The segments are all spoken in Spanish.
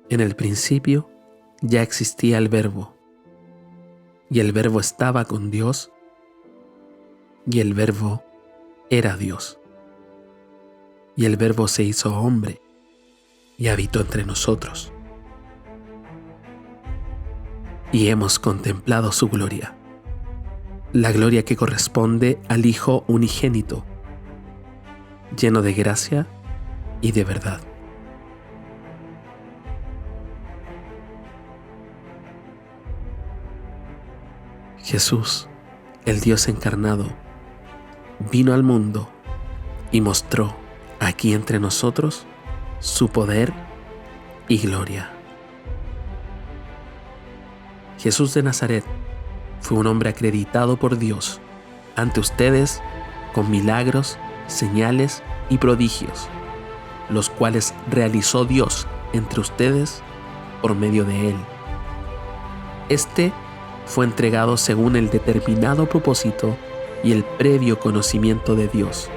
En el principio ya existía el Verbo, y el Verbo estaba con Dios, y el Verbo era Dios. Y el Verbo se hizo hombre y habitó entre nosotros. Y hemos contemplado su gloria, la gloria que corresponde al Hijo unigénito, lleno de gracia y de verdad. Jesús, el Dios encarnado, vino al mundo y mostró aquí entre nosotros su poder y gloria. Jesús de Nazaret fue un hombre acreditado por Dios ante ustedes con milagros, señales y prodigios, los cuales realizó Dios entre ustedes por medio de él. Este fue entregado según el determinado propósito y el previo conocimiento de Dios.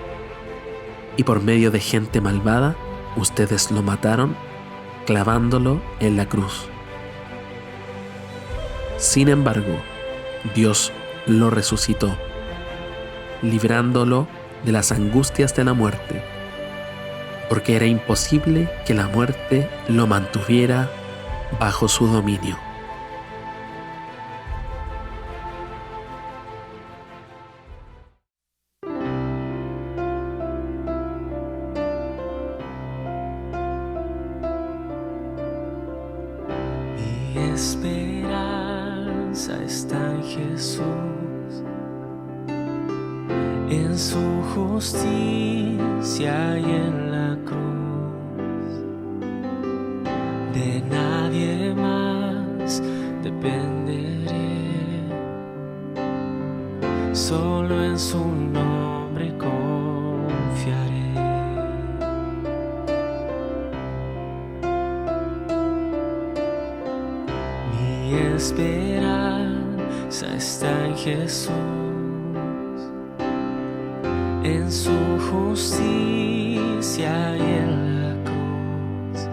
Y por medio de gente malvada, ustedes lo mataron clavándolo en la cruz. Sin embargo, Dios lo resucitó, librándolo de las angustias de la muerte, porque era imposible que la muerte lo mantuviera bajo su dominio. Mi esperanza está en Jesús, en su justicia y en la cruz. De nadie más dependeré, solo en su nombre confiaré. Mi esperanza está en Jesús, en su justicia y en la cruz.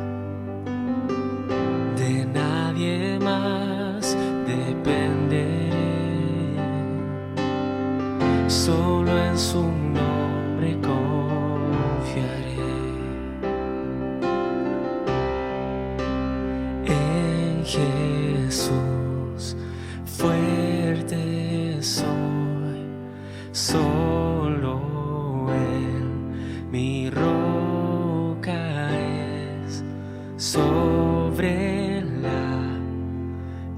De nadie más dependeré, solo en su nombre confiaré. En Jesús fuerte soy, solo Él mi roca es. Sobre la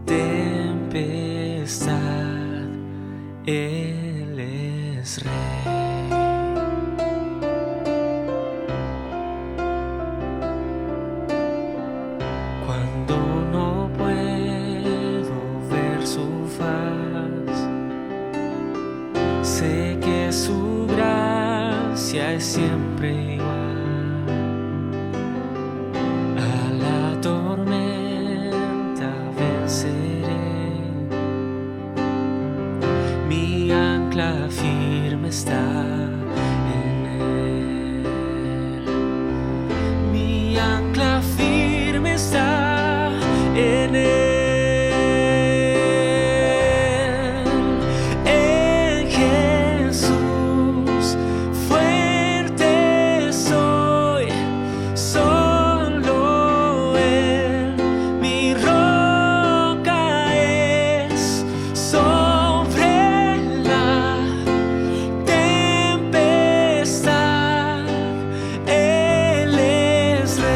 tempestad Él es Rey. Cuando no puedo ver su faz, sé que su gracia es siempre igual. A la tormenta venceré, mi ancla firme está en Él. Mi ancla firme está en Él. En Jesús fuerte soy, solo Él mi roca es. Sobre la tempestad Él es Rey.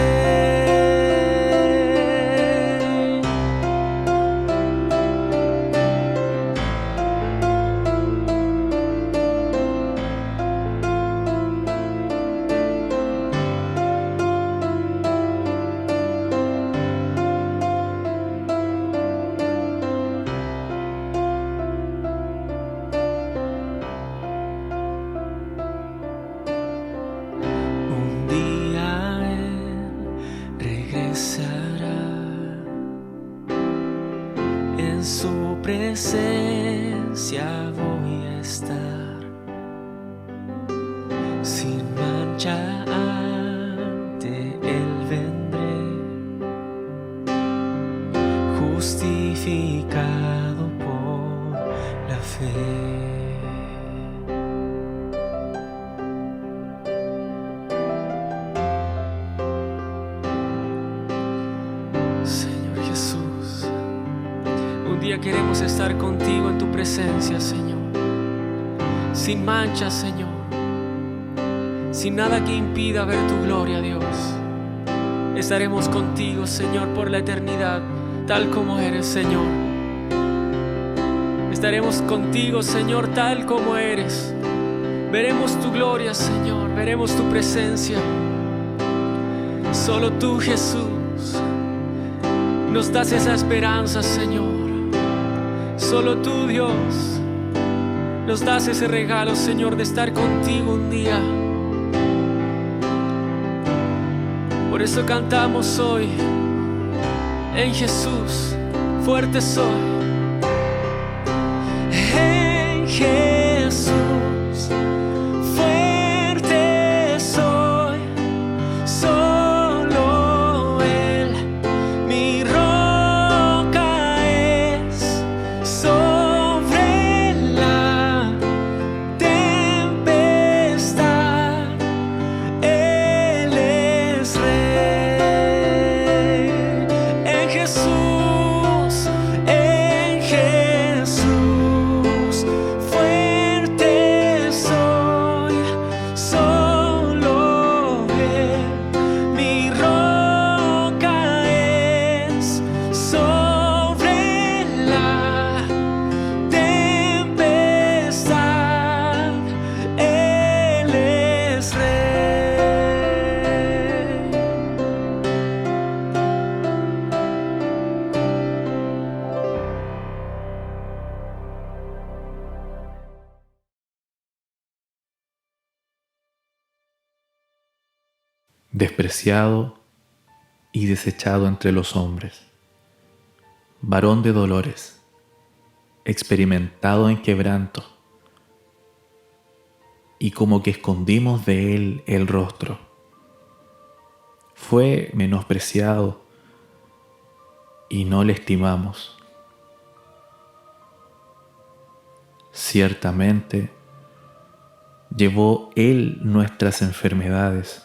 Un día Él regresará, en su presencia voy a estar, sin mancha ante Él vendré, gloria queremos estar contigo en tu presencia, Señor. Sin mancha, Señor. Sin nada que impida ver tu gloria, Dios. Estaremos contigo, Señor, por la eternidad, tal como eres, Señor. Estaremos contigo, Señor, tal como eres. Veremos tu gloria, Señor. Veremos tu presencia. Solo tú, Jesús, nos das esa esperanza, Señor. Solo tú, Dios, nos das ese regalo, Señor, de estar contigo un día. Por eso cantamos hoy: en Jesús, fuerte soy. En Jesús, fuerte soy. Solo Él, mi roca es. Sobre la tempestad, Él es Rey. En Jesús, fuerte soy. Solo Él, mi roca es. Sobre la tempestad, Él es Rey. Despreciado y desechado entre los hombres, varón de dolores, experimentado en quebranto, y como que escondimos de él el rostro. Fue menospreciado y no le estimamos. Ciertamente, llevó él nuestras enfermedades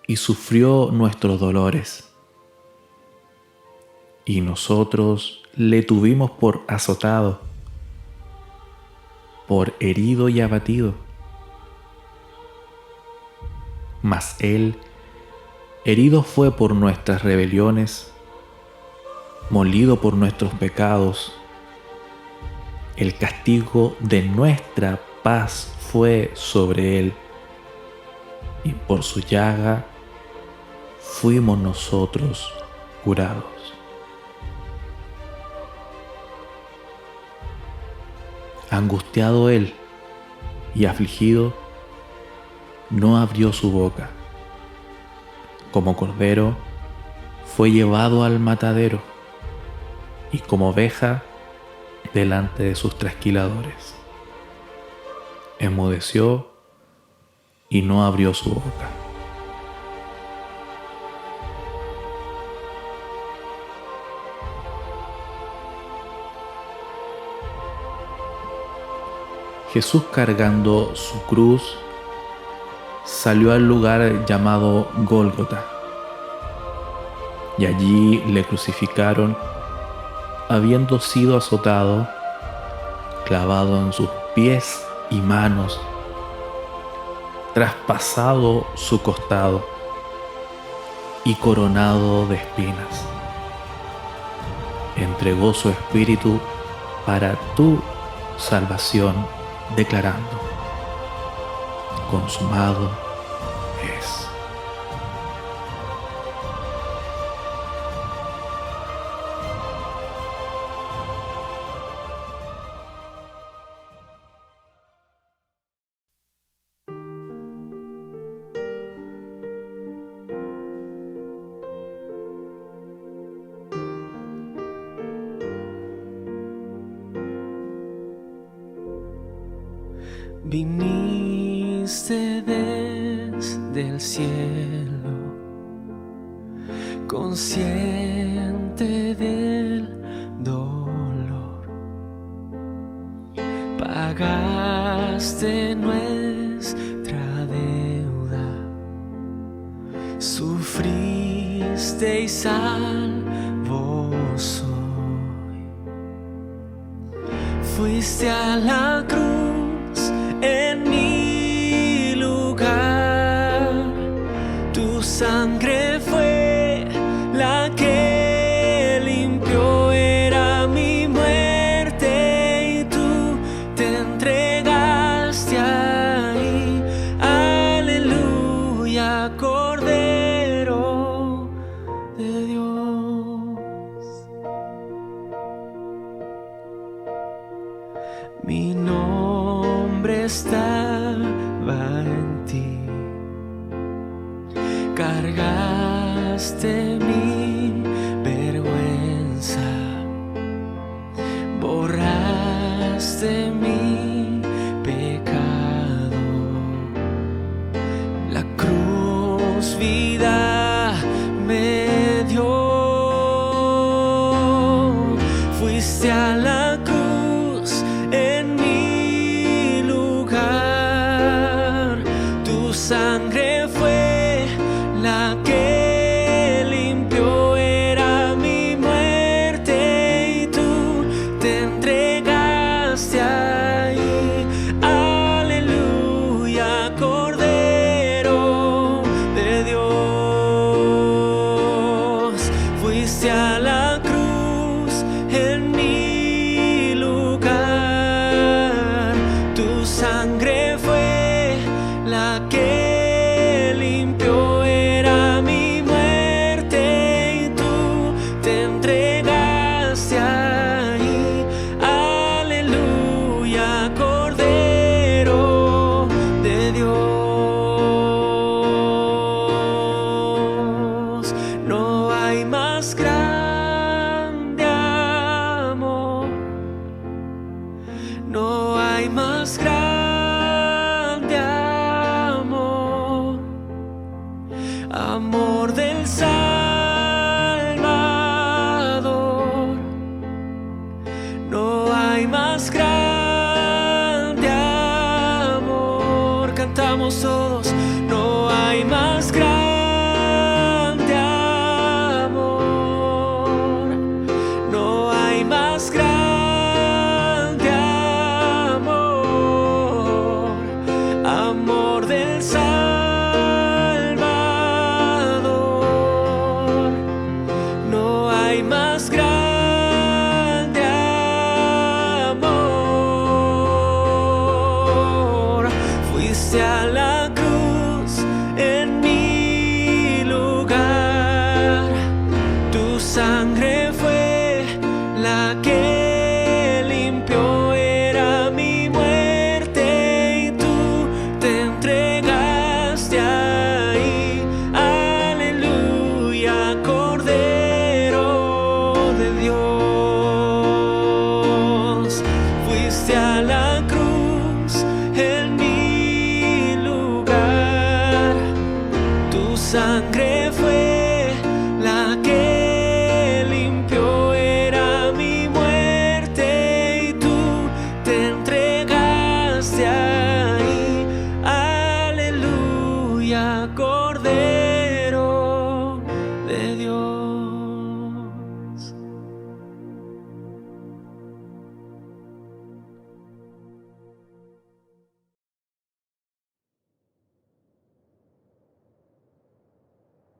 y sufrió nuestros dolores, y nosotros le tuvimos por azotado, por herido y abatido. Mas él herido fue por nuestras rebeliones, molido por nuestros pecados. El castigo de nuestra paz fue sobre él, y por su llaga fuimos nosotros curados. Angustiado él y afligido, no abrió su boca. Como cordero fue llevado al matadero, y como oveja delante de sus trasquiladores. Enmudeció y no abrió su boca. Jesús, cargando su cruz, salió al lugar llamado Gólgota, y allí le crucificaron, habiendo sido azotado, clavado en sus pies y manos, traspasado su costado y coronado de espinas. Entregó su espíritu para tu salvación, declarando: consumado es. Viniste desde el cielo, consciente del dolor. Pagaste nuestra deuda, sufriste y salvo soy. Fuiste a la cruz en mi lugar. Tu sangre fue la que limpió era mi muerte y tú te entregaste ahí. Aleluya, Cordero de Dios. Mi nombre estaba en ti. Cargaste mi vergüenza, borraste mi pecado. La cruz vida me dio. Fuiste a la cruz en mi lugar. Tu sangre fue la que limpió era mi muerte y tú te entregaste ahí. Aleluya, Cordero de Dios. Fuiste a la cruz en mi lugar. Tu sangre fue la que limpió era mi muerte y tú te entregaste ahí. Aleluya, Cordero de Dios. No hay más grande amor. No hay más grande amor. Amor del Salvador. No hay más grande amor. Cantamos todos. No hay más grande amor. No hay más grande amor. Amor del Salvador. No hay más grande amor. Fuiste a la cruz en mi lugar. Tu sangre fue la que limpió era mi muerte y tú te entregaste ahí. Aleluya, Cordero de Dios. Fuiste a la cruz en mi lugar. Tu sangre fue la que limpió era mi muerte y tú te entregaste ahí. Aleluya, Cordero de Dios.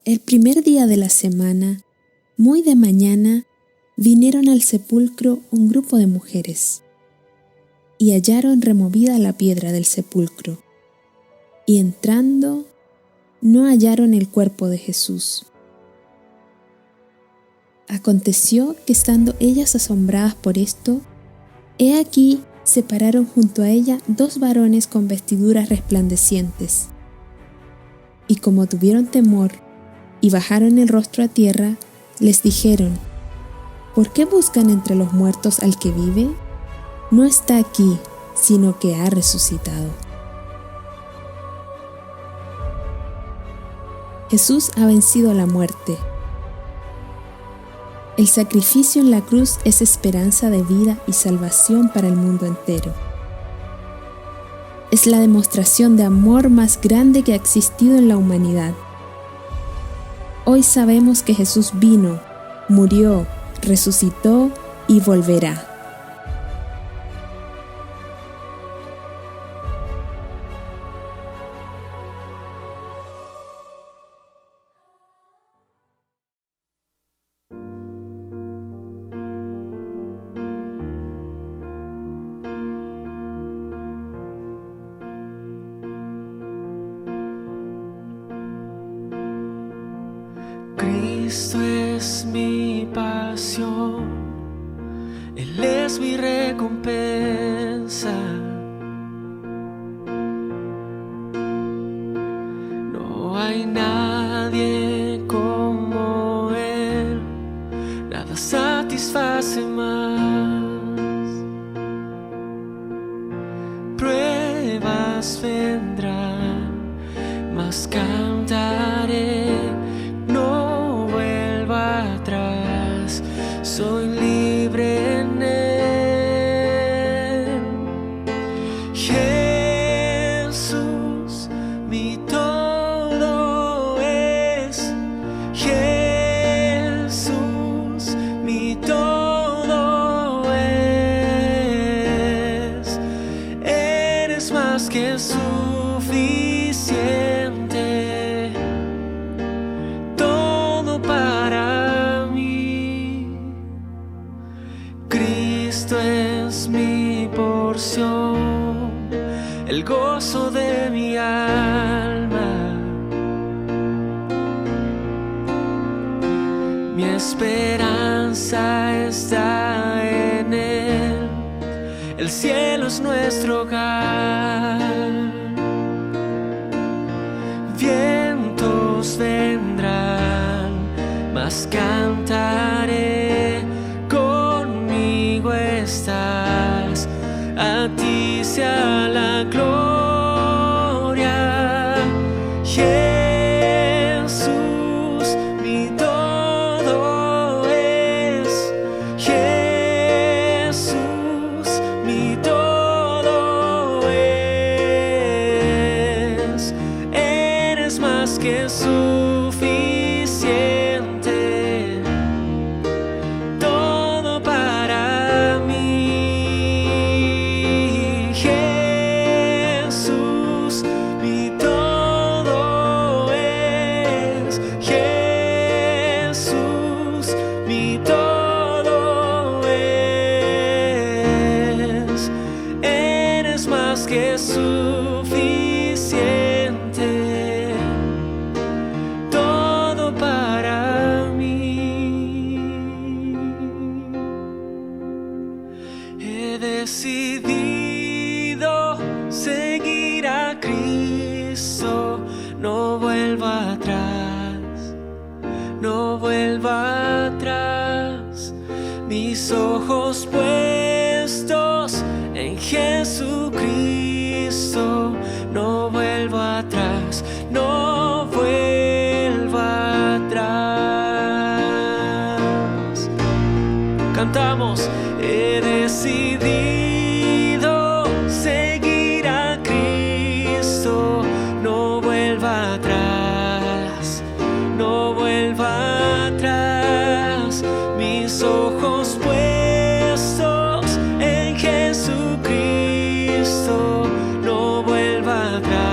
El primer día de la semana, muy de mañana, vinieron al sepulcro un grupo de mujeres y hallaron removida la piedra del sepulcro. Y entrando, no hallaron el cuerpo de Jesús. Aconteció que estando ellas asombradas por esto, he aquí se pararon junto a ella dos varones con vestiduras resplandecientes. Y como tuvieron temor y bajaron el rostro a tierra, les dijeron: ¿Por qué buscan entre los muertos al que vive? No está aquí, sino que ha resucitado. Jesús ha vencido la muerte. El sacrificio en la cruz es esperanza de vida y salvación para el mundo entero. Es la demostración de amor más grande que ha existido en la humanidad. Hoy sabemos que Jesús vino, murió, resucitó y volverá. Cristo es mi pasión, Él es mi recompensa. No hay nadie como Él, nada satisface más. Pruebas vendrán, mas cantaré, no vuelvo atrás, soy libre en Él. Jesús, mi todo es, Jesús, mi todo es, eres más que suficiente, todo para mí. Cristo es mi porción, el gozo de mi alma. Mi esperanza está en Él, el cielo es nuestro hogar. Vientos vendrán, mas cantaré, conmigo estás, a ti sea la gloria. Jesús, mi todo es, Jesús, mi todo es, eres más que suficiente, todo para mí. Jesús, mi todo es, Jesús, mi todo es, eres más que suficiente, todo para mí. He decidido seguir a Cristo, no vuelvo atrás, no vuelvo atrás. Mis ojos puestos en Jesucristo, no vuelvo atrás, no vuelvo atrás. Cantamos, he decidido seguir a Cristo, no vuelvo atrás, no vuelvo atrás. Mis ojos puestos en Jesucristo, no vuelvo atrás.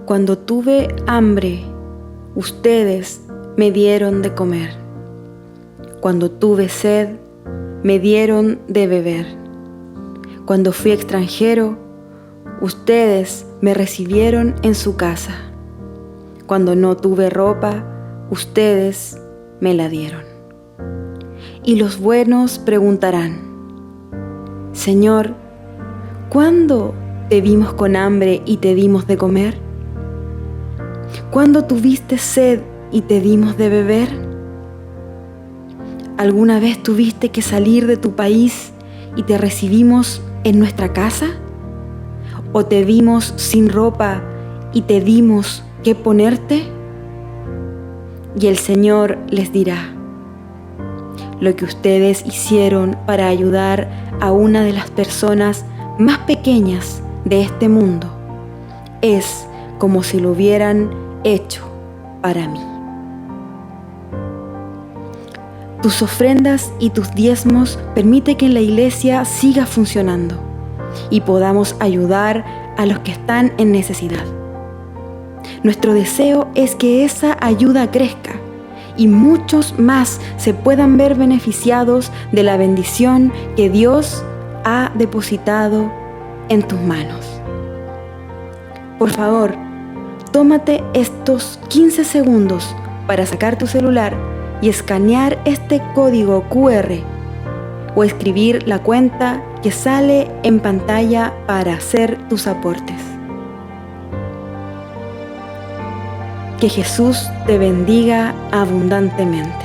Cuando tuve hambre, ustedes me dieron de comer. Cuando tuve sed, me dieron de beber. Cuando fui extranjero, ustedes me recibieron en su casa. Cuando no tuve ropa, ustedes me la dieron. Y los buenos preguntarán: Señor, ¿cuándo te vimos con hambre y te dimos de comer? ¿Cuándo tuviste sed y te dimos de beber? ¿Alguna vez tuviste que salir de tu país y te recibimos en nuestra casa? ¿O te vimos sin ropa y te dimos qué ponerte? Y el Señor les dirá: lo que ustedes hicieron para ayudar a una de las personas más pequeñas de este mundo es como si lo hubieran hecho para mí. Tus ofrendas y tus diezmos permiten que la iglesia siga funcionando y podamos ayudar a los que están en necesidad. Nuestro deseo es que esa ayuda crezca y muchos más se puedan ver beneficiados de la bendición que Dios ha depositado en tus manos. Por favor, tómate estos 15 segundos para sacar tu celular y escanear este código QR o escribir la cuenta que sale en pantalla para hacer tus aportes. Que Jesús te bendiga abundantemente.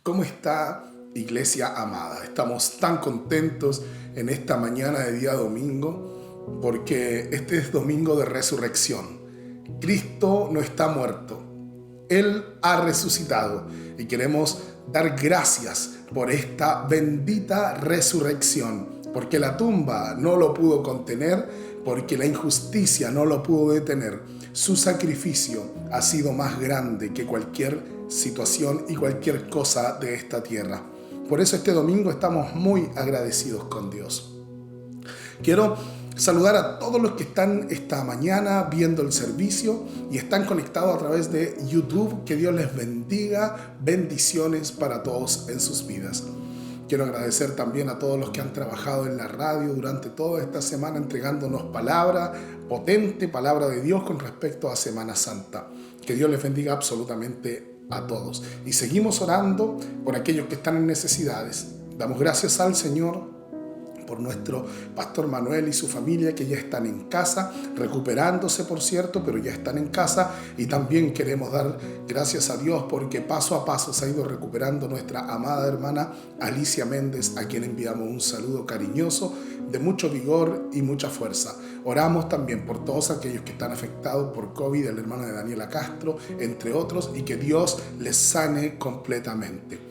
¿Cómo está, iglesia amada? Estamos tan contentos en esta mañana de día domingo porque este es domingo de resurrección. Cristo no está muerto, Él ha resucitado y queremos dar gracias por esta bendita resurrección, porque la tumba no lo pudo contener, porque la injusticia no lo pudo detener. Su sacrificio ha sido más grande que cualquier situación y cualquier cosa de esta tierra. Por eso este domingo estamos muy agradecidos con Dios. Quiero saludar a todos los que están esta mañana viendo el servicio y están conectados a través de YouTube. Que Dios les bendiga. Bendiciones para todos en sus vidas. Quiero agradecer también a todos los que han trabajado en la radio durante toda esta semana entregándonos palabra potente, palabra de Dios con respecto a Semana Santa. Que Dios les bendiga absolutamente a todos. Y seguimos orando por aquellos que están en necesidades. Damos gracias al Señor por nuestro pastor Manuel y su familia, que ya están en casa, recuperándose por cierto, pero ya están en casa. Y también queremos dar gracias a Dios porque paso a paso se ha ido recuperando nuestra amada hermana Alicia Méndez, a quien enviamos un saludo cariñoso, de mucho vigor y mucha fuerza. Oramos también por todos aquellos que están afectados por COVID, el hermano de Daniela Castro, entre otros, y que Dios les sane completamente.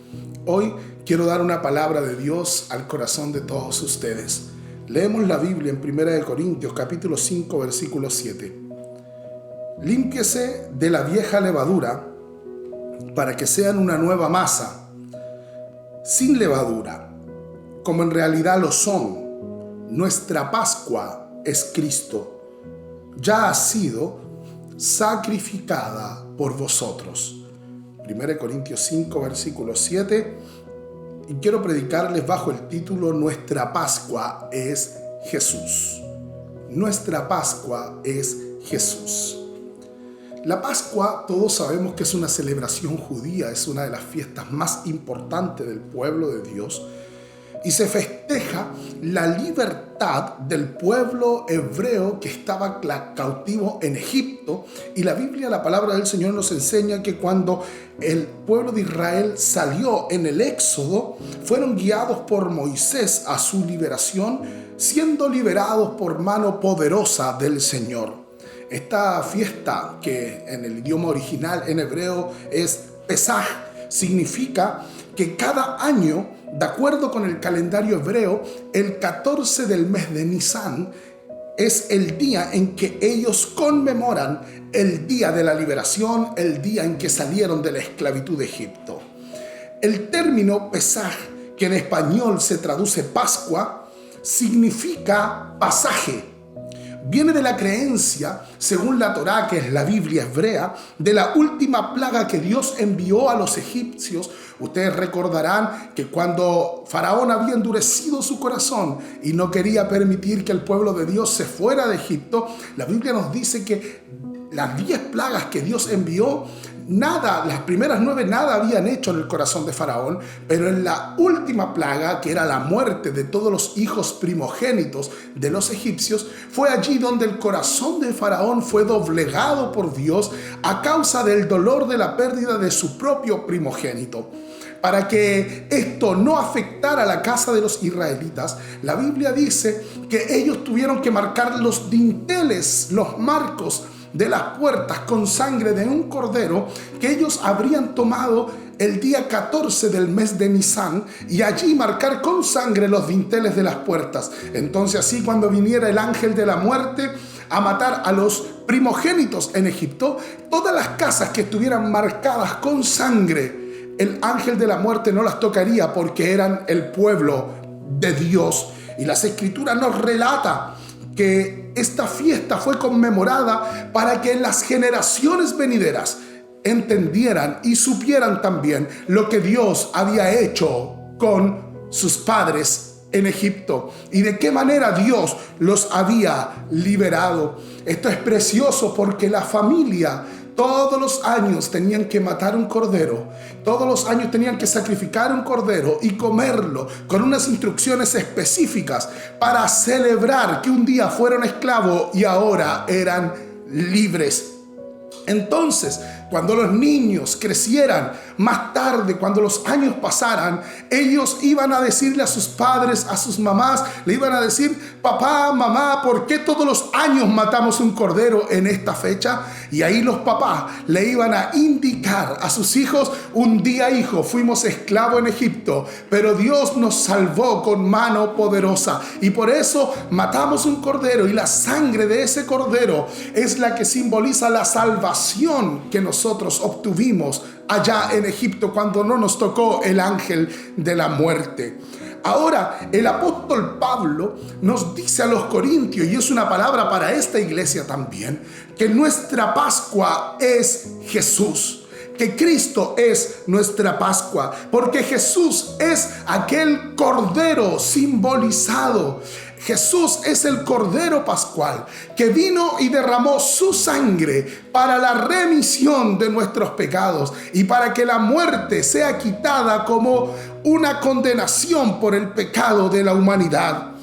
Hoy quiero dar una palabra de Dios al corazón de todos ustedes. Leemos la Biblia en 1 Corintios capítulo 5 versículo 7. Límpiese de la vieja levadura para que sean una nueva masa, sin levadura, como en realidad lo son. Nuestra Pascua es Cristo. Ya ha sido sacrificada por vosotros. 1 Corintios 5, versículo 7, y quiero predicarles bajo el título Nuestra Pascua es Jesús. Nuestra Pascua es Jesús. La Pascua, todos sabemos que es una celebración judía, es una de las fiestas más importantes del pueblo de Dios, y se festeja la libertad del pueblo hebreo que estaba cautivo en Egipto. Y la Biblia, la palabra del Señor, nos enseña que cuando el pueblo de Israel salió en el Éxodo, fueron guiados por Moisés a su liberación, siendo liberados por mano poderosa del Señor. Esta fiesta, que en el idioma original en hebreo es Pesaj, significa que cada año, de acuerdo con el calendario hebreo, el 14 del mes de Nisan es el día en que ellos conmemoran el día de la liberación, el día en que salieron de la esclavitud de Egipto. El término Pesaj, que en español se traduce Pascua, significa pasaje. Viene de la creencia, según la Torá, que es la Biblia hebrea, de la última plaga que Dios envió a los egipcios. Ustedes recordarán que cuando Faraón había endurecido su corazón y no quería permitir que el pueblo de Dios se fuera de Egipto, la Biblia nos dice que las 10 plagas que Dios envió, las primeras 9 nada habían hecho en el corazón de Faraón, pero en la última plaga, que era la muerte de todos los hijos primogénitos de los egipcios, fue allí donde el corazón de Faraón fue doblegado por Dios a causa del dolor de la pérdida de su propio primogénito. Para que esto no afectara a la casa de los israelitas, la Biblia dice que ellos tuvieron que marcar los dinteles, los marcos de las puertas con sangre de un cordero que ellos habrían tomado el día 14 del mes de Nisán, y allí marcar con sangre los dinteles de las puertas. Entonces así, cuando viniera el ángel de la muerte a matar a los primogénitos en Egipto, todas las casas que estuvieran marcadas con sangre, el ángel de la muerte no las tocaría, porque eran el pueblo de Dios. Y las Escrituras nos relata que esta fiesta fue conmemorada para que en las generaciones venideras entendieran y supieran también lo que Dios había hecho con sus padres en Egipto y de qué manera Dios los había liberado. Esto es precioso porque la familia todos los años tenían que matar un cordero, todos los años tenían que sacrificar un cordero y comerlo con unas instrucciones específicas para celebrar que un día fueron esclavos y ahora eran libres. Entonces, cuando los niños crecieran, más tarde, cuando los años pasaran, ellos iban a decirle a sus padres, a sus mamás, le iban a decir: papá, mamá, ¿por qué todos los años matamos un cordero en esta fecha? Y ahí los papás le iban a indicar a sus hijos: un día, hijo, fuimos esclavos en Egipto, pero Dios nos salvó con mano poderosa y por eso matamos un cordero, y la sangre de ese cordero es la que simboliza la salvación que nosotros obtuvimos allá en Egipto cuando no nos tocó el ángel de la muerte. Ahora, el apóstol Pablo nos dice a los corintios, y es una palabra para esta iglesia también, que nuestra Pascua es Jesús, que Cristo es nuestra Pascua, porque Jesús es aquel cordero simbolizado. Jesús es el Cordero Pascual que vino y derramó su sangre para la remisión de nuestros pecados y para que la muerte sea quitada como una condenación por el pecado de la humanidad.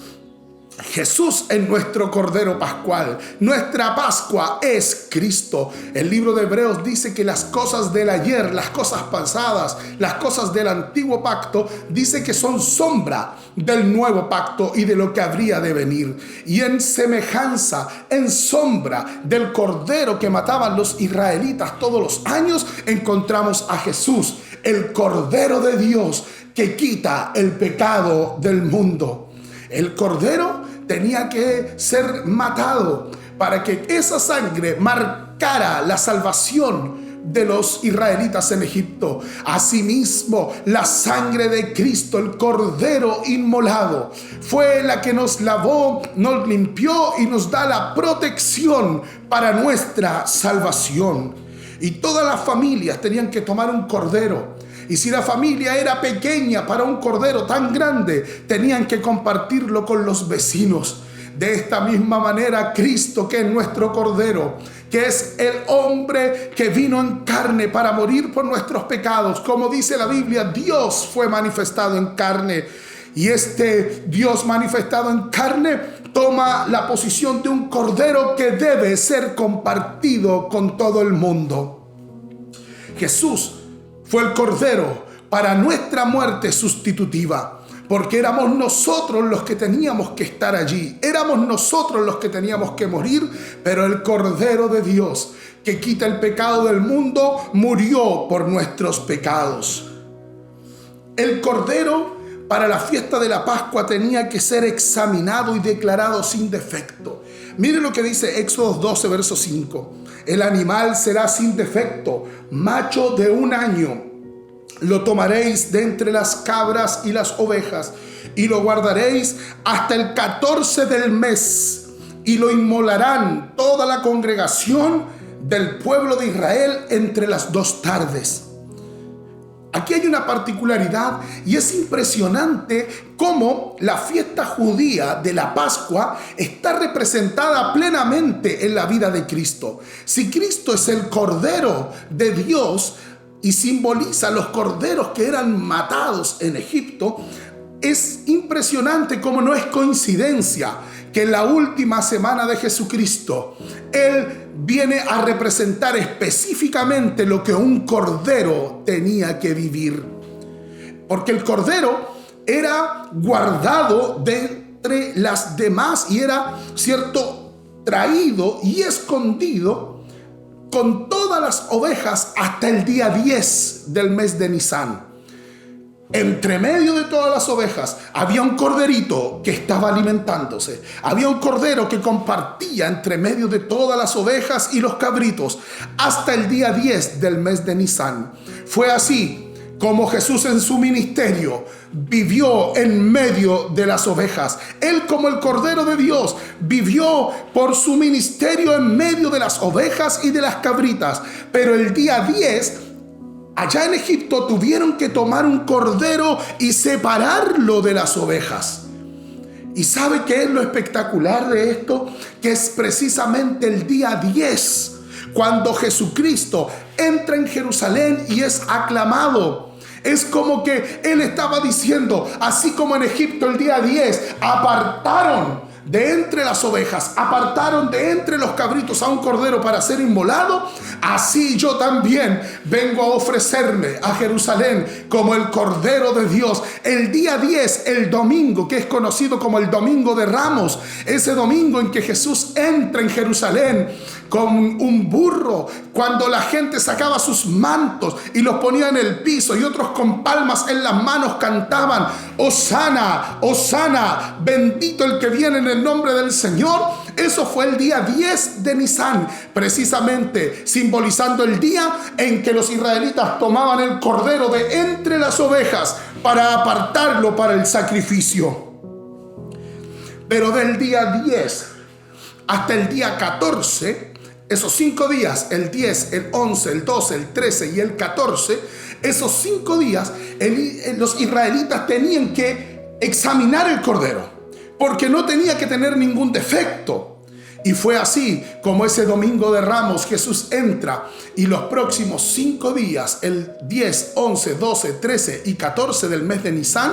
Jesús es nuestro Cordero Pascual. Nuestra Pascua es Cristo. El libro de Hebreos dice que las cosas del ayer, las cosas pasadas, las cosas del antiguo pacto, dice que son sombra del nuevo pacto y de lo que habría de venir. Y en semejanza, en sombra del Cordero que mataban los israelitas todos los años, encontramos a Jesús, el Cordero de Dios que quita el pecado del mundo. El cordero tenía que ser matado para que esa sangre marcara la salvación de los israelitas en Egipto. Asimismo, la sangre de Cristo, el cordero inmolado, fue la que nos lavó, nos limpió y nos da la protección para nuestra salvación. Y todas las familias tenían que tomar un cordero. Y si la familia era pequeña para un cordero tan grande, tenían que compartirlo con los vecinos. De esta misma manera, Cristo, que es nuestro Cordero, que es el hombre que vino en carne para morir por nuestros pecados, como dice la Biblia, Dios fue manifestado en carne. Y este Dios manifestado en carne toma la posición de un cordero que debe ser compartido con todo el mundo. Jesús fue el cordero para nuestra muerte sustitutiva, porque éramos nosotros los que teníamos que estar allí, éramos nosotros los que teníamos que morir, pero el Cordero de Dios que quita el pecado del mundo murió por nuestros pecados. El cordero para la fiesta de la Pascua tenía que ser examinado y declarado sin defecto. Mire lo que dice Éxodo 12, verso 5. El animal será sin defecto, macho de 1 año. lo tomaréis de entre las cabras y las ovejas y lo guardaréis hasta el 14 del mes y lo inmolarán toda la congregación del pueblo de Israel entre las 2 tardes. Aquí hay una particularidad y es impresionante cómo la fiesta judía de la Pascua está representada plenamente en la vida de Cristo. Si Cristo es el Cordero de Dios y simboliza los corderos que eran matados en Egipto, es impresionante cómo no es coincidencia que en la última semana de Jesucristo Él viene a representar específicamente lo que un cordero tenía que vivir. Porque el cordero era guardado de entre las demás y era, cierto, traído y escondido con todas las ovejas hasta el día 10 del mes de Nisan. Entre medio de todas las ovejas había un corderito que estaba alimentándose. Había un cordero que compartía entre medio de todas las ovejas y los cabritos hasta el día 10 del mes de Nisan. Fue así como Jesús en su ministerio vivió en medio de las ovejas. Él, como el Cordero de Dios, vivió por su ministerio en medio de las ovejas y de las cabritas. Pero el día 10, allá en Egipto, tuvieron que tomar un cordero y separarlo de las ovejas. ¿Y sabe qué es lo espectacular de esto? Que es precisamente el día 10, cuando Jesucristo entra en Jerusalén y es aclamado. Es como que Él estaba diciendo, así como en Egipto el día 10 apartaron de entre las ovejas, apartaron de entre los cabritos a un cordero para ser inmolado, así yo también vengo a ofrecerme a Jerusalén como el Cordero de Dios. El día 10, el domingo, que es conocido como el Domingo de Ramos, ese domingo en que Jesús entra en Jerusalén con un burro, cuando la gente sacaba sus mantos y los ponía en el piso y otros con palmas en las manos cantaban: Hosana, Hosana, bendito el que viene en el nombre del Señor. Eso fue el día 10 de Nisan, precisamente simbolizando el día en que los israelitas tomaban el cordero de entre las ovejas para apartarlo para el sacrificio. Pero del día 10 hasta el día 14, esos 5 días, el 10, el 11, el 12, el 13 y el 14, esos 5 días los israelitas tenían que examinar el cordero, porque no tenía que tener ningún defecto. Y fue así como ese Domingo de Ramos Jesús entra, y los próximos 5 días, el 10, 11, 12, 13 y 14 del mes de Nisan,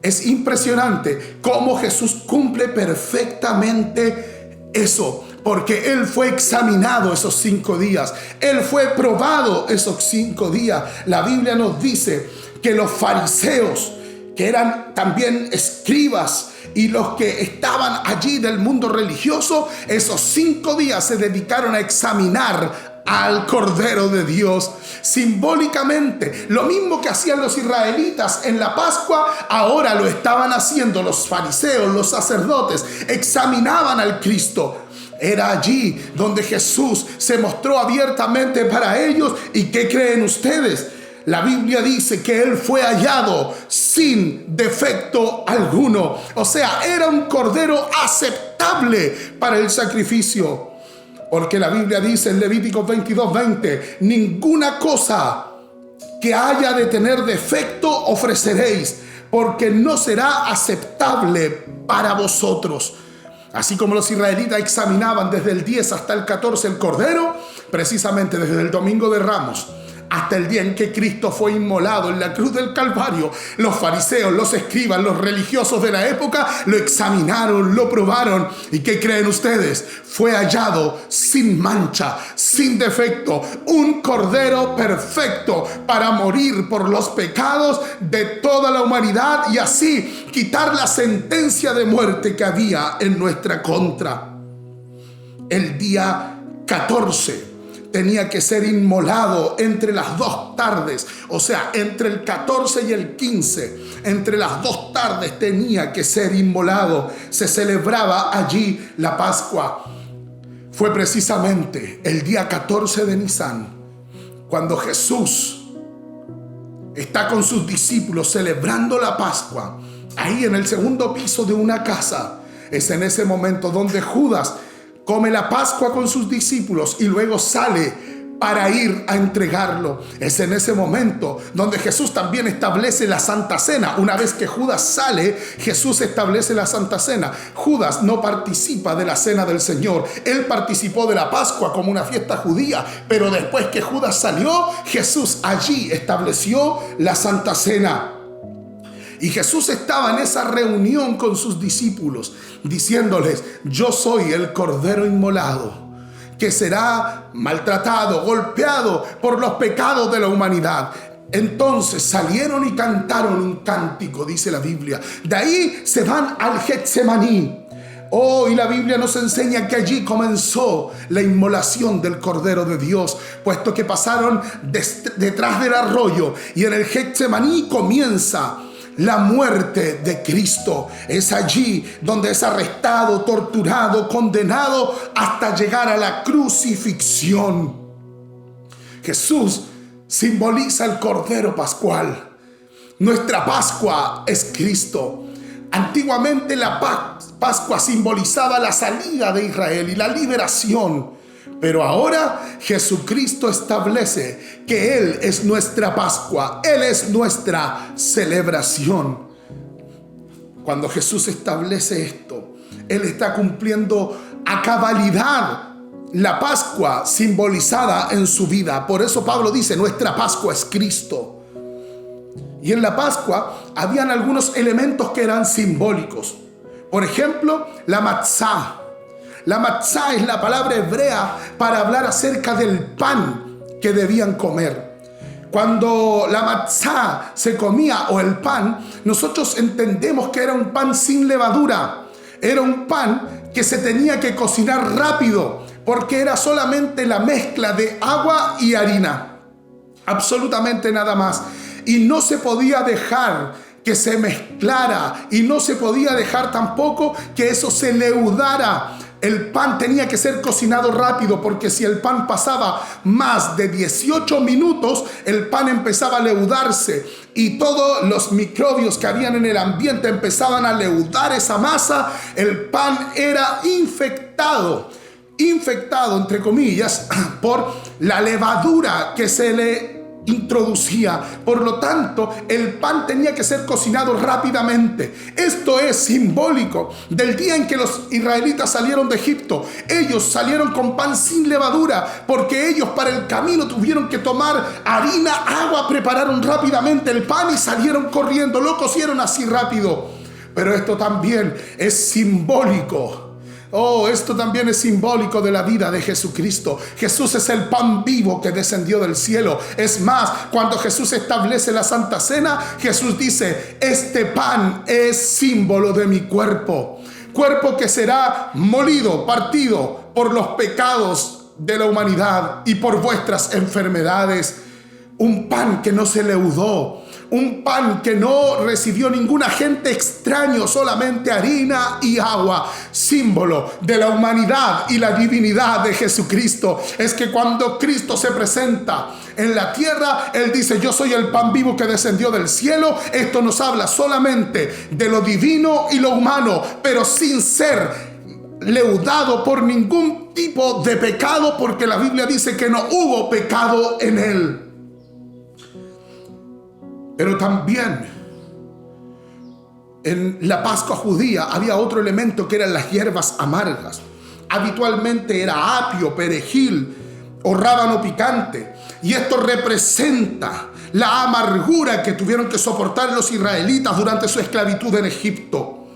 es impresionante cómo Jesús cumple perfectamente eso. Porque Él fue examinado esos 5 días. Él fue probado esos 5 días. La Biblia nos dice que los fariseos, que eran también escribas, y los que estaban allí del mundo religioso, esos 5 días se dedicaron a examinar al Cordero de Dios. Simbólicamente, lo mismo que hacían los israelitas en la Pascua, ahora lo estaban haciendo los fariseos, los sacerdotes. Examinaban al Cristo. Era allí donde Jesús se mostró abiertamente para ellos. ¿Y qué creen ustedes? La Biblia dice que Él fue hallado sin defecto alguno. O sea, era un cordero aceptable para el sacrificio. Porque la Biblia dice en Levítico 22:20, ninguna cosa que haya de tener defecto ofreceréis, porque no será aceptable para vosotros. Así como los israelitas examinaban desde el 10 hasta el 14 el cordero, precisamente desde el Domingo de Ramos hasta el día en que Cristo fue inmolado en la cruz del Calvario, los fariseos, los escribas, los religiosos de la época lo examinaron, lo probaron. ¿Y qué creen ustedes? Fue hallado sin mancha, sin defecto, un cordero perfecto para morir por los pecados de toda la humanidad y así quitar la sentencia de muerte que había en nuestra contra. El día 14 tenía que ser inmolado entre las 2 tardes, o sea, entre el 14 y el 15, entre las 2 tardes tenía que ser inmolado. Se celebraba allí la Pascua. Fue precisamente el día 14 de Nisan cuando Jesús está con sus discípulos celebrando la Pascua, ahí en el segundo piso de una casa. Es en ese momento donde Judas come la Pascua con sus discípulos y luego sale para ir a entregarlo. Es en ese momento donde Jesús también establece la Santa Cena. Una vez que Judas sale, Jesús establece la Santa Cena. Judas no participa de la Cena del Señor. Él participó de la Pascua como una fiesta judía, pero después que Judas salió, Jesús allí estableció la Santa Cena. Y Jesús estaba en esa reunión con sus discípulos, diciéndoles: yo soy el Cordero inmolado, que será maltratado, golpeado por los pecados de la humanidad. Entonces salieron y cantaron un cántico, dice la Biblia. De ahí se van al Getsemaní. Y la Biblia nos enseña que allí comenzó la inmolación del Cordero de Dios, puesto que pasaron detrás del arroyo, y en el Getsemaní comienza la muerte de Cristo. Es allí donde es arrestado, torturado, condenado hasta llegar a la crucifixión. Jesús simboliza el Cordero Pascual. Nuestra Pascua es Cristo. Antiguamente la Pascua simbolizaba la salida de Israel y la liberación. Pero ahora Jesucristo establece que Él es nuestra Pascua, Él es nuestra celebración. Cuando Jesús establece esto, Él está cumpliendo a cabalidad la Pascua simbolizada en su vida. Por eso Pablo dice: nuestra Pascua es Cristo. Y en la Pascua habían algunos elementos que eran simbólicos. Por ejemplo, la matzá. La matzá es la palabra hebrea para hablar acerca del pan que debían comer. Cuando la matzá se comía, o el pan, nosotros entendemos que era un pan sin levadura. Era un pan que se tenía que cocinar rápido, porque era solamente la mezcla de agua y harina. Absolutamente nada más. Y no se podía dejar que se mezclara, y no se podía dejar tampoco que eso se leudara. El pan tenía que ser cocinado rápido, porque si el pan pasaba más de 18 minutos, el pan empezaba a leudarse y todos los microbios que habían en el ambiente empezaban a leudar esa masa. El pan era infectado entre comillas, por la levadura que se le introducía. Por lo tanto, el pan tenía que ser cocinado rápidamente. Esto es simbólico del día en que los israelitas salieron de Egipto. Ellos salieron con pan sin levadura, porque ellos para el camino tuvieron que tomar harina, agua, prepararon rápidamente el pan y salieron corriendo. Lo cocieron así rápido. Pero esto también es simbólico. Esto también es simbólico de la vida de Jesucristo. Jesús es el pan vivo que descendió del cielo. Es más, cuando Jesús establece la Santa Cena, Jesús dice: este pan es símbolo de mi cuerpo. Cuerpo que será molido, partido por los pecados de la humanidad y por vuestras enfermedades. Un pan que no se leudó. Un pan que no recibió ningún agente extraño, solamente harina y agua. Símbolo de la humanidad y la divinidad de Jesucristo. Es que cuando Cristo se presenta en la tierra, Él dice: yo soy el pan vivo que descendió del cielo. Esto nos habla solamente de lo divino y lo humano, pero sin ser leudado por ningún tipo de pecado, porque la Biblia dice que no hubo pecado en Él. Pero también en la Pascua judía había otro elemento que eran las hierbas amargas. Habitualmente era apio, perejil o rábano picante. Y esto representa la amargura que tuvieron que soportar los israelitas durante su esclavitud en Egipto,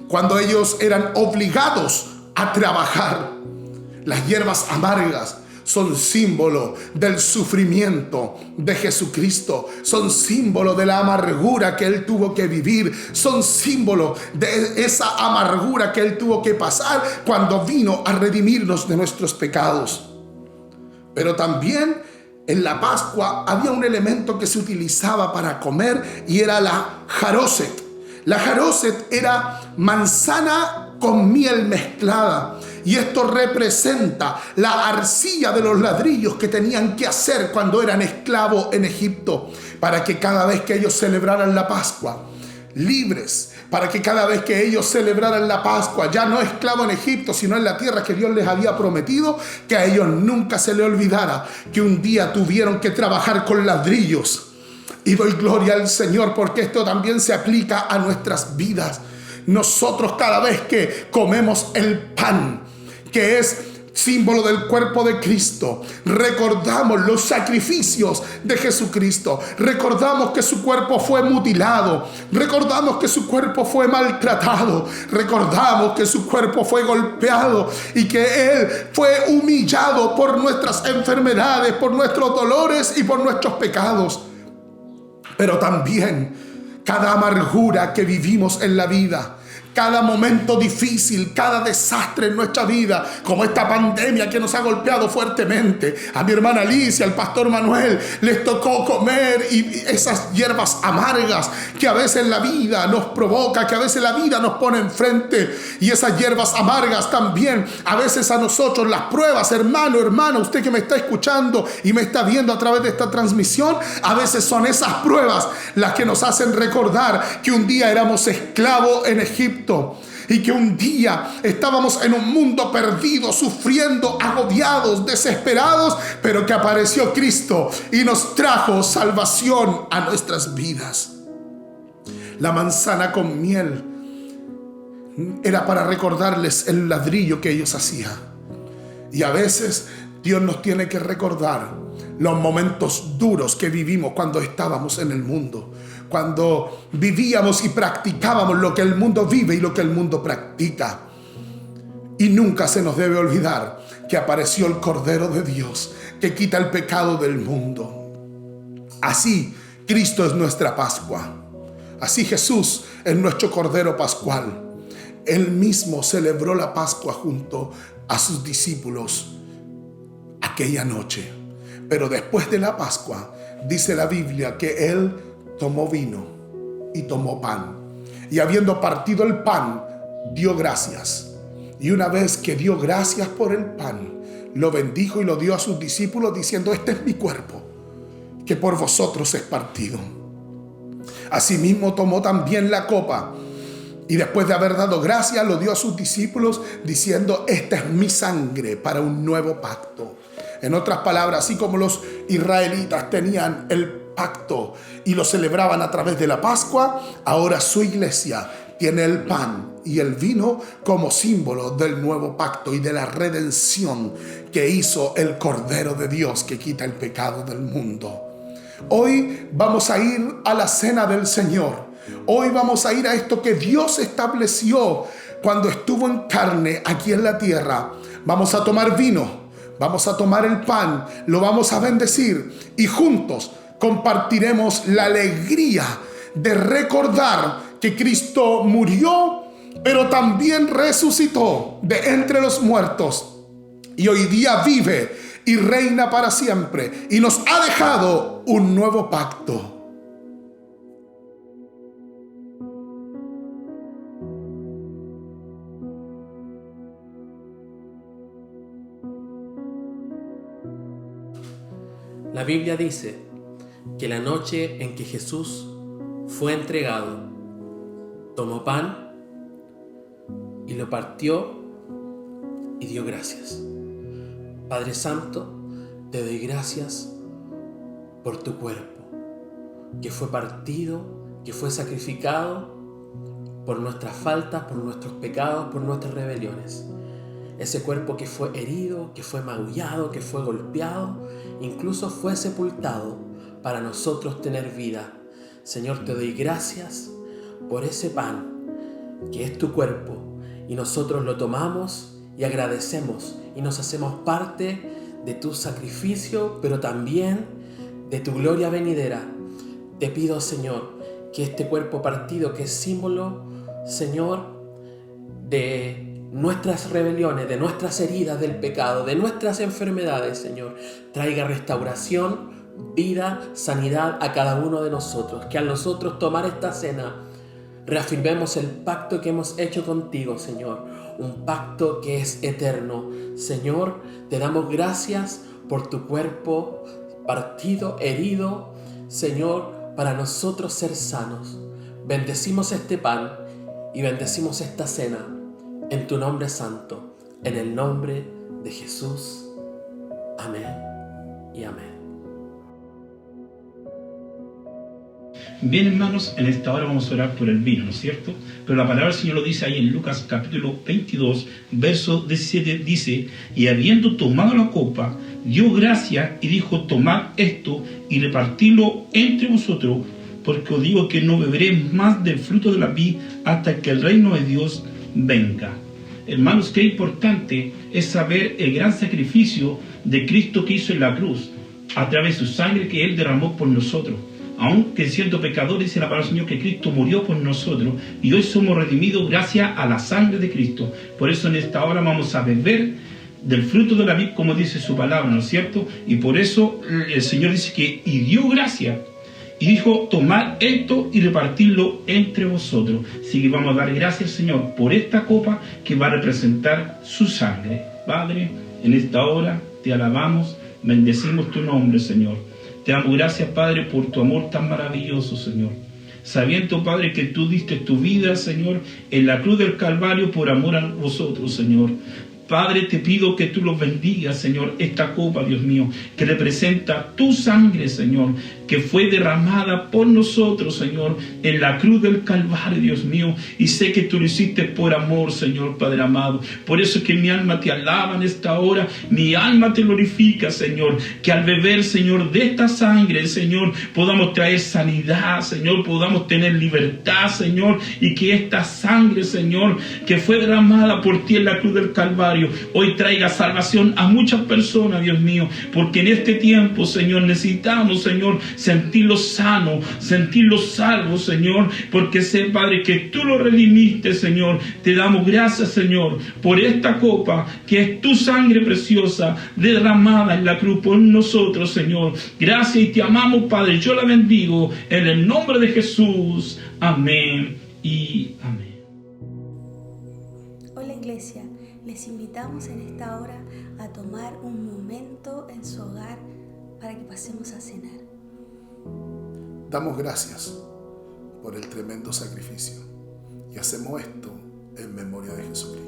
cuando ellos eran obligados a trabajar. Las hierbas amargas son símbolo del sufrimiento de Jesucristo. Son símbolo de la amargura que Él tuvo que vivir. Son símbolo de esa amargura que Él tuvo que pasar cuando vino a redimirnos de nuestros pecados. Pero también en la Pascua había un elemento que se utilizaba para comer, y era la jaroset. La jaroset era manzana con miel mezclada. Y esto representa la arcilla de los ladrillos que tenían que hacer cuando eran esclavos en Egipto, para que cada vez que ellos celebraran la Pascua, libres, para que cada vez que ellos celebraran la Pascua, ya no esclavos en Egipto, sino en la tierra que Dios les había prometido, que a ellos nunca se les olvidara que un día tuvieron que trabajar con ladrillos. Y doy gloria al Señor porque esto también se aplica a nuestras vidas. Nosotros cada vez que comemos el pan, que es símbolo del cuerpo de Cristo, recordamos los sacrificios de Jesucristo, recordamos que su cuerpo fue mutilado, recordamos que su cuerpo fue maltratado, recordamos que su cuerpo fue golpeado y que Él fue humillado por nuestras enfermedades, por nuestros dolores y por nuestros pecados. Pero también cada amargura que vivimos en la vida, cada momento difícil, cada desastre en nuestra vida, como esta pandemia que nos ha golpeado fuertemente. A mi hermana Alicia, al pastor Manuel, les tocó comer y esas hierbas amargas que a veces la vida nos provoca, que a veces la vida nos pone enfrente. Y esas hierbas amargas también, a veces a nosotros las pruebas, hermano, hermana, usted que me está escuchando y me está viendo a través de esta transmisión, a veces son esas pruebas las que nos hacen recordar que un día éramos esclavos en Egipto. Y que un día estábamos en un mundo perdido, sufriendo, agobiados, desesperados, pero que apareció Cristo y nos trajo salvación a nuestras vidas. La manzana con miel era para recordarles el ladrillo que ellos hacían. Y a veces Dios nos tiene que recordar los momentos duros que vivimos cuando estábamos en el mundo, cuando vivíamos y practicábamos lo que el mundo vive y lo que el mundo practica. Y nunca se nos debe olvidar que apareció el Cordero de Dios que quita el pecado del mundo. Así Cristo es nuestra Pascua. Así Jesús es nuestro Cordero Pascual. Él mismo celebró la Pascua junto a sus discípulos aquella noche. Pero después de la Pascua, dice la Biblia que Él tomó vino y tomó pan. Y habiendo partido el pan, dio gracias. Y una vez que dio gracias por el pan, lo bendijo y lo dio a sus discípulos diciendo: este es mi cuerpo, que por vosotros es partido. Asimismo tomó también la copa y después de haber dado gracias, lo dio a sus discípulos diciendo: esta es mi sangre para un nuevo pacto. En otras palabras, así como los israelitas tenían el pacto y lo celebraban a través de la Pascua, ahora su iglesia tiene el pan y el vino como símbolo del nuevo pacto y de la redención que hizo el Cordero de Dios que quita el pecado del mundo. Hoy vamos a ir a la cena del Señor. Hoy vamos a ir a esto que Dios estableció cuando estuvo en carne aquí en la tierra. Vamos a tomar vino, vamos a tomar el pan, lo vamos a bendecir y juntos compartiremos la alegría de recordar que Cristo murió, pero también resucitó de entre los muertos y hoy día vive y reina para siempre y nos ha dejado un nuevo pacto. La Biblia dice que la noche en que Jesús fue entregado, tomó pan y lo partió y dio gracias. Padre Santo, te doy gracias por tu cuerpo, que fue partido, que fue sacrificado por nuestras faltas, por nuestros pecados, por nuestras rebeliones. Ese cuerpo que fue herido, que fue magullado, que fue golpeado, incluso fue sepultado para nosotros tener vida. Señor, te doy gracias por ese pan que es tu cuerpo y nosotros lo tomamos y agradecemos y nos hacemos parte de tu sacrificio, pero también de tu gloria venidera. Te pido, Señor, que este cuerpo partido, que es símbolo, Señor, de nuestras rebeliones, de nuestras heridas del pecado, de nuestras enfermedades, Señor, traiga restauración, vida, sanidad a cada uno de nosotros. Que al nosotros tomar esta cena reafirmemos el pacto que hemos hecho contigo, Señor. un pacto que es eterno. Señor, te damos gracias por tu cuerpo partido, herido, Señor, para nosotros ser sanos. Bendecimos este pan y bendecimos esta cena en tu nombre santo, en el nombre de Jesús. Amén y amén. Bien, hermanos, en esta hora vamos a orar por el vino, ¿no es cierto? Pero la palabra del Señor lo dice ahí en Lucas capítulo 22, verso 17, dice: y habiendo tomado la copa, dio gracias y dijo: tomad esto y repartidlo entre vosotros, porque os digo que no beberé más del fruto de la vid hasta que el reino de Dios venga. Hermanos, qué importante es saber el gran sacrificio de Cristo que hizo en la cruz, a través de su sangre que Él derramó por nosotros. Aunque siendo pecadores, dice la palabra del Señor que Cristo murió por nosotros y hoy somos redimidos gracias a la sangre de Cristo. Por eso en esta hora vamos a beber del fruto de la vid, como dice su palabra, ¿no es cierto? Y por eso el Señor dice que y dio gracias y dijo: tomad esto y repartidlo entre vosotros. Así que vamos a dar gracias, Señor, por esta copa que va a representar su sangre. Padre, en esta hora te alabamos, bendecimos tu nombre, Señor. Te damos gracias, Padre, por tu amor tan maravilloso, Señor. Sabiendo, Padre, que tú diste tu vida, Señor, en la cruz del Calvario por amor a vosotros, Señor. Padre, te pido que tú los bendigas, Señor, esta copa, Dios mío, que representa tu sangre, Señor, que fue derramada por nosotros, Señor, en la cruz del Calvario, Dios mío, y sé que tú lo hiciste por amor, Señor, Padre amado. Por eso es que mi alma te alaba en esta hora, mi alma te glorifica, Señor, que al beber, Señor, de esta sangre, Señor, podamos traer sanidad, Señor, podamos tener libertad, Señor, y que esta sangre, Señor, que fue derramada por ti en la cruz del Calvario, hoy traiga salvación a muchas personas, Dios mío, porque en este tiempo, Señor, necesitamos, Señor, sentirlos sanos, sentirlos salvos, Señor, porque sé, Padre, que tú lo redimiste, Señor. Te damos gracias, Señor, por esta copa que es tu sangre preciosa derramada en la cruz por nosotros, Señor. Gracias y te amamos, Padre. Yo la bendigo en el nombre de Jesús. Amén y amén. Hola, Iglesia. Les invitamos en esta hora a tomar un momento en su hogar para que pasemos a cenar. Damos gracias por el tremendo sacrificio y hacemos esto en memoria de Jesucristo.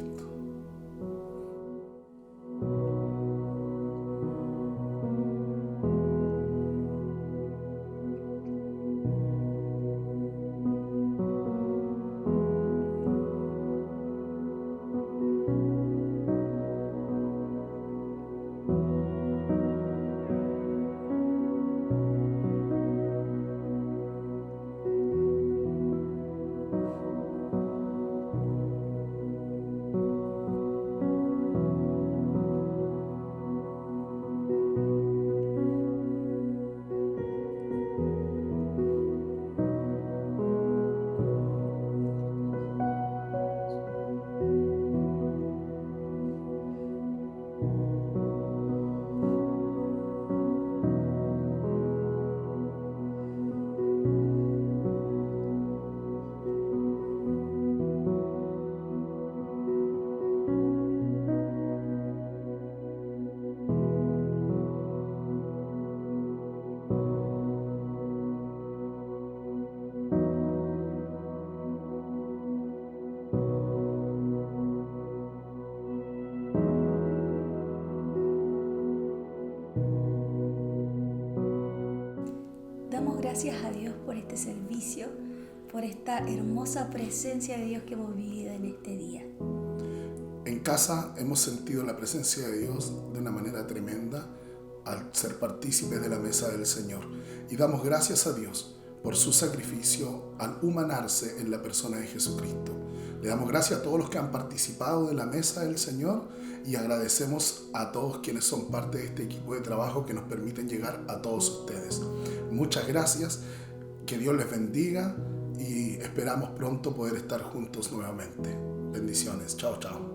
Damos gracias a Dios por este servicio, por esta hermosa presencia de Dios que hemos vivido en este día. En casa hemos sentido la presencia de Dios de una manera tremenda al ser partícipes de la mesa del Señor. Y damos gracias a Dios por su sacrificio al humanarse en la persona de Jesucristo. Le damos gracias a todos los que han participado de la mesa del Señor y agradecemos a todos quienes son parte de este equipo de trabajo que nos permiten llegar a todos ustedes. Muchas gracias, que Dios les bendiga y esperamos pronto poder estar juntos nuevamente. Bendiciones, chao, chao.